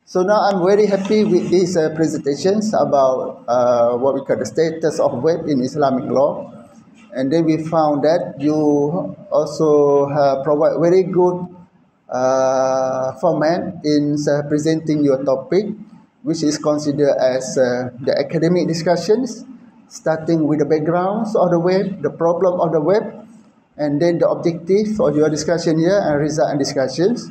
So now I'm very happy with these presentations about what we call the status of web in Islamic law. And then we found that you also provide very good format in presenting your topic, which is considered as the academic discussions, starting with the backgrounds of the web, the problem of the web, and then the objective of your discussion here and result and discussions.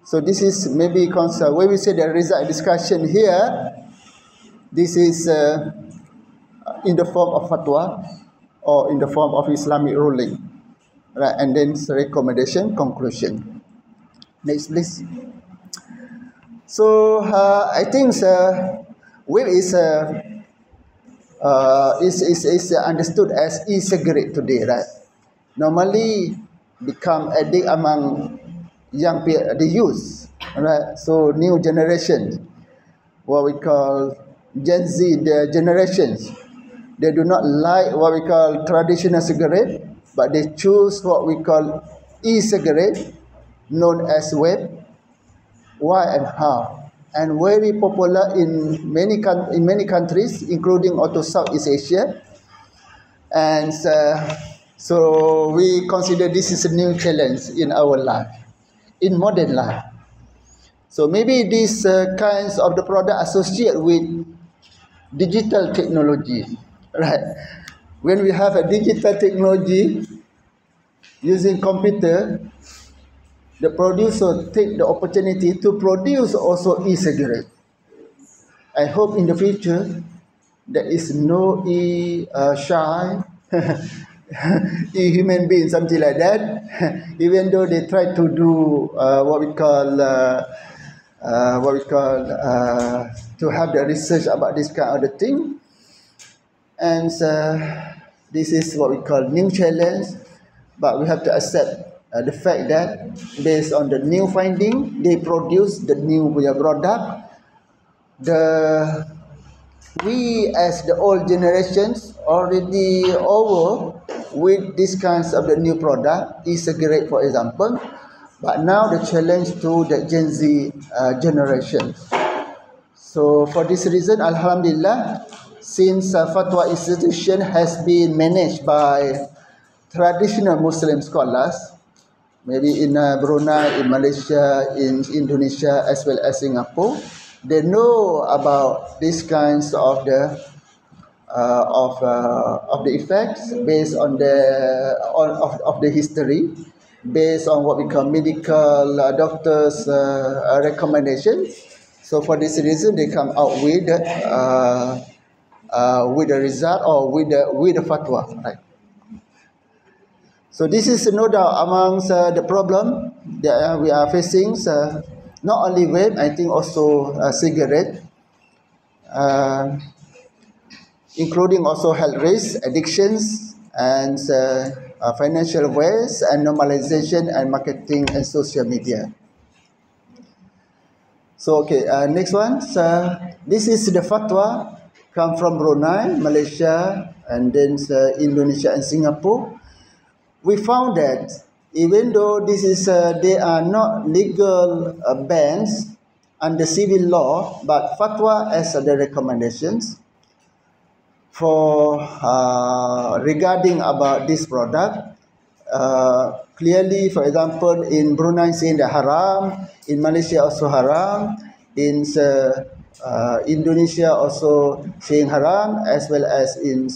So this is maybe concept. When we say the result discussion here, this is in the form of fatwa or in the form of Islamic ruling, right? And then recommendation, conclusion. Next, please. So I think web is understood as e-cigarette today, right? Normally become addict among the youth, right? So new generation, what we call Gen Z, the generations, they do not like what we call traditional cigarette, but they choose what we call e-cigarette, known as vape. Why and how? And very popular in many countries, including also Southeast Asia. And so we consider this is a new challenge in our life, in modern life. So maybe these kinds of the product associated with digital technology, right? When we have a digital technology using computer, the producer take the opportunity to produce also e-cigarette. I hope in the future there is no shy human being, something like that. Even though they try to do what we call to have the research about this kind of the thing, and this is what we call new challenge. But we have to accept the fact that based on the new finding, they produce the new product. We as the old generations already over with these kinds of the new product, e-cigarette for example, but now the challenge to the Gen Z generation. So for this reason, Alhamdulillah, since Fatwa institution has been managed by traditional Muslim scholars, maybe in Brunei, in Malaysia, in Indonesia, as well as Singapore, they know about these kinds of the effects based on the history, based on what we call medical doctors' recommendation. So for this reason, they come out with the result or with the fatwa, right? So this is no doubt amongst the problem that we are facing. Not only vape, I think also cigarette, including also health risks, addictions, and financial waste, and normalization and marketing and social media. So okay, next one. This is the fatwa come from Brunei, Malaysia, and then Indonesia and Singapore. We found that even though this is they are not legal bans under civil law, but fatwa as the recommendations for regarding about this product. Clearly, for example, in Brunei saying the haram, in Malaysia also haram, in Indonesia also saying haram, as well as in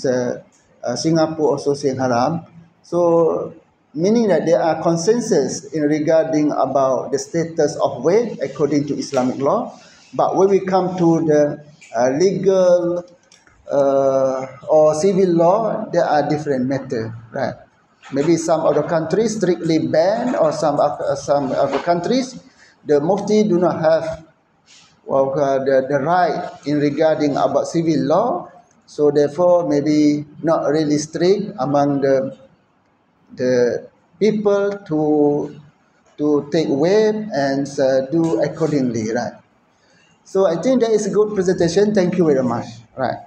Singapore also saying haram. So meaning that there are consensus in regarding about the status of vape according to Islamic law. But when we come to the legal or civil law, there are different matters, right? Maybe some of the countries strictly ban, or some of the countries, the mufti do not have the right in regarding about civil law. So therefore, maybe not really strict among the people to take vape and do accordingly, right? So I think that is a good presentation. Thank you very much, right?